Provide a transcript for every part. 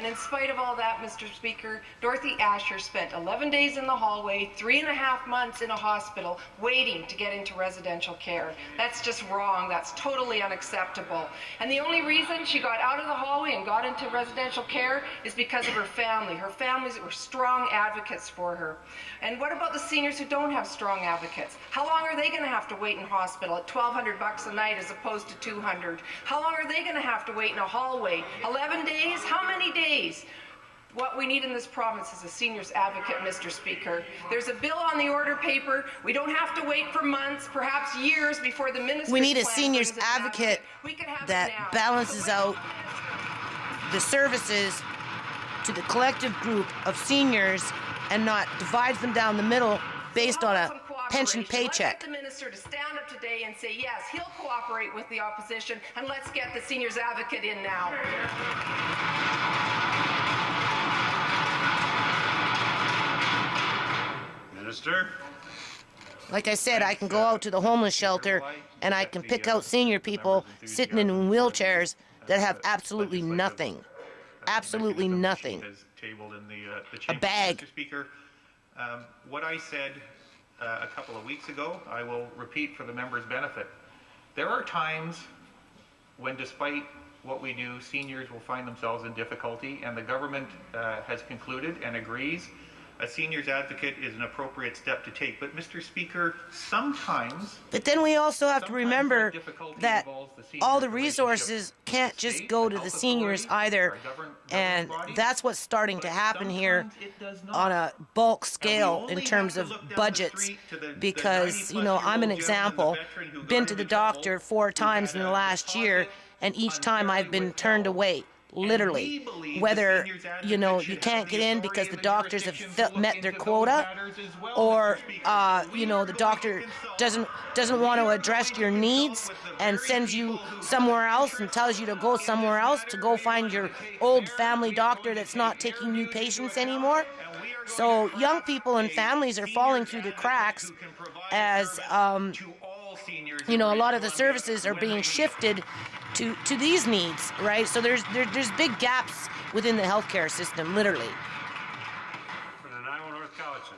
And in spite of all that, Mr. Speaker, Dorothy Asher spent 11 days in the hallway, 3.5 months in a hospital, waiting to get into residential care. That's just wrong. That's totally unacceptable. And the only reason she got out of the hallway and got into residential care is because of her family. Her families were strong advocates for her. And what about the seniors who don't have strong advocates? How long are they going to have to wait in hospital at $1,200 a night as opposed to $200? How long are they going to have to wait in a hallway? 11 days? How many days? What we need in this province is a seniors advocate, Mr. Speaker. There's a bill on the order paper. We don't have to wait for months, perhaps years, before the minister. We need a seniors advocate that balances out the services to the collective group of seniors and not divides them down the middle based on a pension paycheck. Let's get the minister to stand up today and say, yes, he'll cooperate with the opposition, and let's get the seniors advocate in now. Minister? Like I said, I can go out to the homeless shelter and I can pick out senior people sitting in wheelchairs that have absolutely nothing. Absolutely nothing. A bag. Mr. Speaker, what I said a couple of weeks ago, I will repeat for the members' benefit. There are times when, despite what we do, seniors will find themselves in difficulty, and the government has concluded and agrees a seniors advocate is an appropriate step to take. But, Mr. Speaker, sometimes... But then we also have to remember that all the resources can't just go to the seniors either, and that's what's starting to happen here on a bulk scale in terms of budgets, because, you know, I'm an example, been to the doctor 4 times in the last year, and each time I've been turned away. Literally, whether, you know, you can't get in because the doctors have met their quota, or, you know, the doctor doesn't want to address your needs and sends you somewhere else and tells you to go somewhere else to go find your old family doctor that's not taking new patients anymore. So young people and families are falling through the cracks as, you know, a lot of the services are being shifted to these needs, right? So there's big gaps within the healthcare system, literally. For Nanaimo, North Cowichan.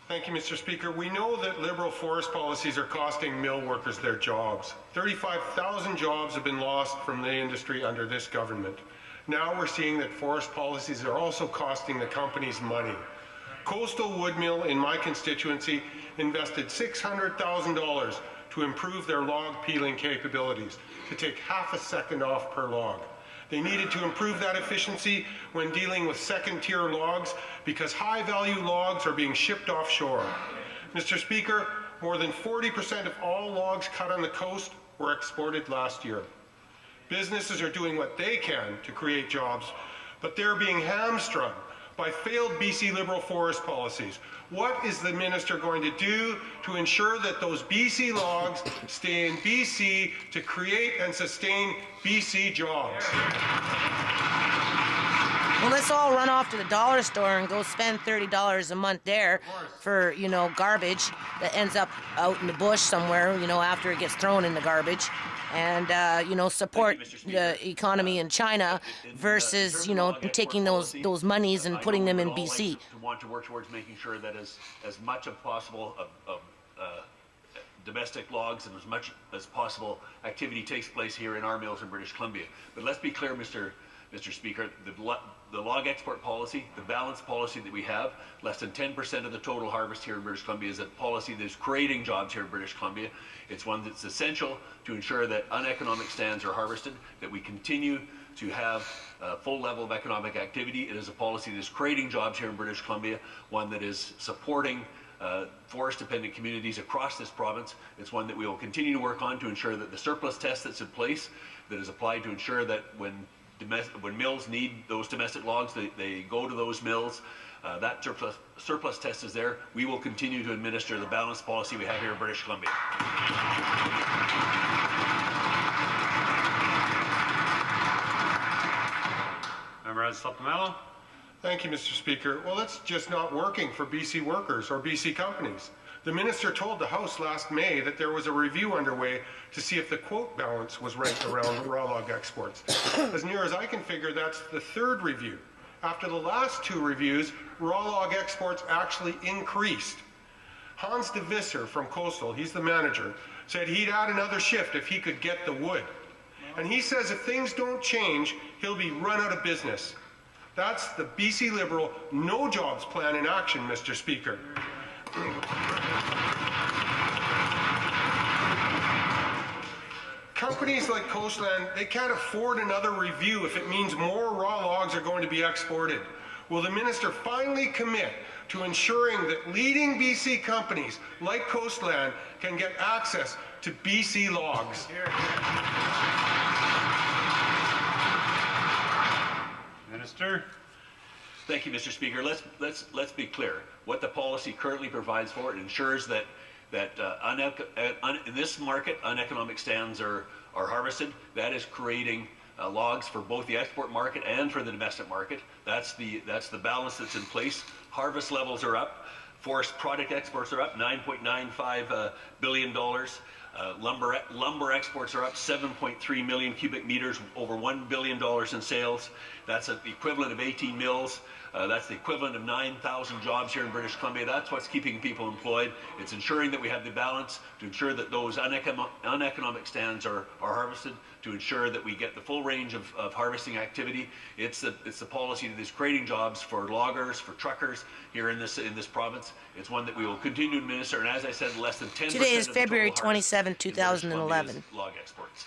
Thank you, Mr. Speaker. We know that Liberal forest policies are costing mill workers their jobs. 35,000 jobs have been lost from the industry under this government. Now we're seeing that forest policies are also costing the companies money. Coastal Woodmill in my constituency invested $600,000 to improve their log peeling capabilities, to take half a second off per log. They needed to improve that efficiency when dealing with second-tier logs because high-value logs are being shipped offshore. Mr. Speaker, more than 40% of all logs cut on the coast were exported last year. Businesses are doing what they can to create jobs, but they're being hamstrung by failed BC Liberal forest policies. What is the minister going to do to ensure that those BC logs stay in BC to create and sustain BC jobs? Well, let's all run off to the dollar store and go spend $30 a month there for, you know, garbage that ends up out in the bush somewhere, you know, after it gets thrown in the garbage. And, you know, support the economy in China versus, you know, taking those monies and putting them in BC. To want to work towards making sure that as much as possible of domestic logs and as much as possible activity takes place here in our mills in British Columbia. But let's be clear, Mr. Speaker, the log export policy, the balanced policy that we have, less than 10% of the total harvest here in British Columbia is a policy that's creating jobs here in British Columbia. It's one that's essential to ensure that uneconomic stands are harvested, that we continue to have a full level of economic activity. It is a policy that's creating jobs here in British Columbia, one that is supporting forest-dependent communities across this province. It's one that we will continue to work on to ensure that the surplus test that's in place, that is applied to ensure that when mills need those domestic logs, they go to those mills. That surplus test is there. We will continue to administer the balanced policy we have here in British Columbia. Member has supplemental. Thank you, Mr. Speaker. Well, that's just not working for BC workers or BC companies. The minister told the House last May that there was a review underway to see if the quote balance was right around raw log exports. As near as I can figure, that's the third review. After the last two reviews, raw log exports actually increased. Hans de Visser from Coastal, he's the manager, said he'd add another shift if he could get the wood. And he says if things don't change, he'll be run out of business. That's the BC Liberal no jobs plan in action, Mr. Speaker. Companies like Coastland, they can't afford another review if it means more raw logs are going to be exported. Will the minister finally commit to ensuring that leading BC companies like Coastland can get access to BC logs? Minister. Thank you, Mr. Speaker. Let's be clear. What the policy currently provides for, it ensures that in this market, uneconomic stands are harvested. That is creating logs for both the export market and for the domestic market. That's the balance that's in place. Harvest levels are up. Forest product exports are up $9.95 billion. Lumber exports are up 7.3 million cubic meters, over $1 billion in sales. That's the equivalent of 18 mills. That's the equivalent of 9,000 jobs here in British Columbia. That's what's keeping people employed. It's ensuring that we have the balance to ensure that those uneconomic stands are harvested, to ensure that we get the full range of harvesting activity. It's the policy that is creating jobs for loggers, for truckers here in this province. It's one that we will continue to administer. And as I said, less than 10% Today is of the February total harvest 27, in British Columbia 2011. is log exports.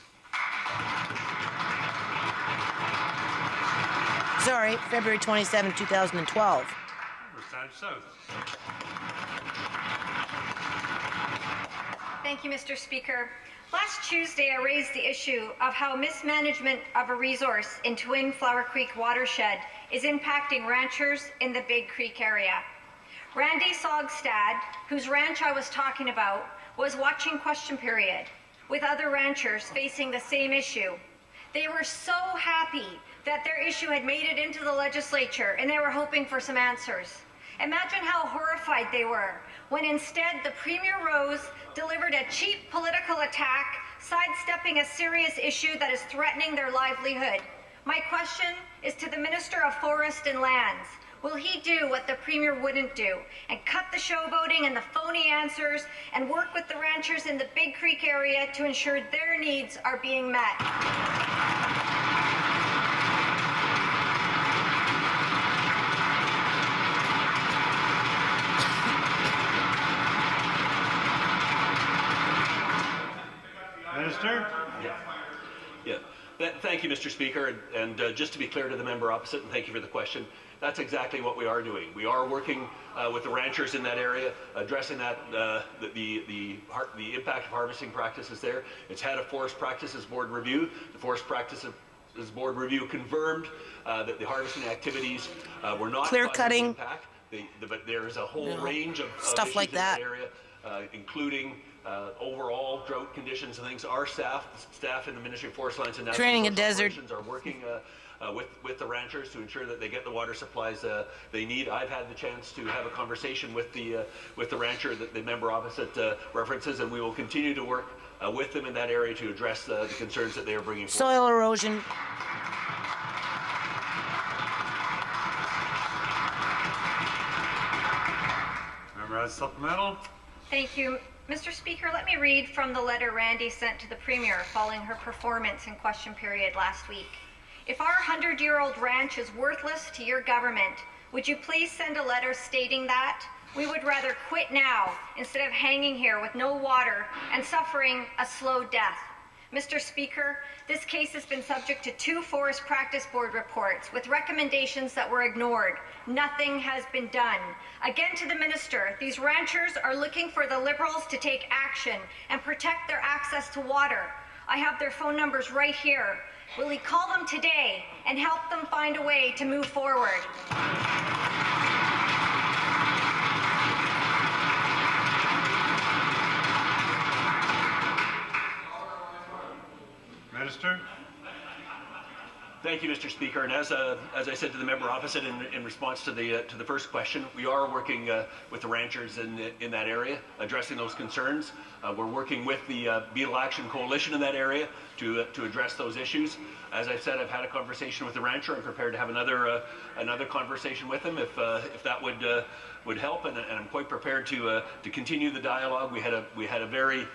Sorry, February 27, 2012. Riverside South. Thank you, Mr. Speaker. Last Tuesday, I raised the issue of how mismanagement of a resource in Twin Flower Creek watershed is impacting ranchers in the Big Creek area. Randy Sogstad, whose ranch I was talking about, was watching Question Period with other ranchers facing the same issue. They were so happy that their issue had made it into the legislature and they were hoping for some answers. Imagine how horrified they were when instead the Premier Rose delivered a cheap political attack, sidestepping a serious issue that is threatening their livelihood. My question is to the Minister of Forest and Lands. Will he do what the Premier wouldn't do and cut the showboating and the phony answers and work with the ranchers in the Big Creek area to ensure their needs are being met? Minister. Yeah. Thank you, Mr. Speaker. And just to be clear to the member opposite, and thank you for the question, that's exactly what we are doing. We are working with the ranchers in that area, addressing that the impact of harvesting practices there. It's had a Forest Practices Board review. The Forest Practices Board review confirmed that the harvesting activities were not Clear cutting, impact. But there is a whole range of stuff issues like that in that area, including overall drought conditions and things. Our staff in the Ministry of Forest Lands and Natural creating a Resource desert. Operations are working with the ranchers to ensure that they get the water supplies they need. I've had the chance to have a conversation with the rancher that the member opposite references, and we will continue to work with them in that area to address the concerns that they are bringing forward. soil erosion. Member has supplemental. Thank you. Mr. Speaker, let me read from the letter Randy sent to the Premier following her performance in Question Period last week. If our 100-year-old ranch is worthless to your government, would you please send a letter stating that? We would rather quit now instead of hanging here with no water and suffering a slow death. Mr. Speaker, this case has been subject to 2 Forest Practice Board reports with recommendations that were ignored. Nothing has been done. Again to the Minister, these ranchers are looking for the Liberals to take action and protect their access to water. I have their phone numbers right here. Will he call them today and help them find a way to move forward? Minister. Thank you, Mr. Speaker. And as I said to the member opposite in response to the first question, we are working with the ranchers in that area, addressing those concerns. We're working with the Beetle Action Coalition in that area to address those issues. As I've said, I've had a conversation with the rancher. I'm prepared to have another conversation with him if that would help, and I'm quite prepared to continue the dialogue. We had a very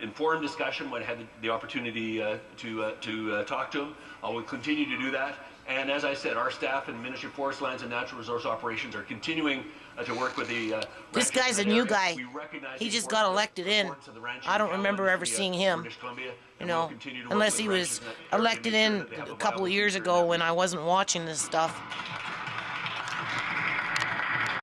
informed discussion when I had the opportunity to talk to him. I will continue to do that. And as I said, our staff in Ministry of Forest Lands and Natural Resource Operations are continuing to work with the This ranchers guy's in a that new area. guy. We recognize He the just got importance elected in. of the ranching I don't in remember Calgary, ever seeing him. British Columbia, You and we'll know, continue to work unless with he the was ranchers in that area to elected make sure in that they have a a couple viable of years future in ago that when region. I wasn't watching this stuff.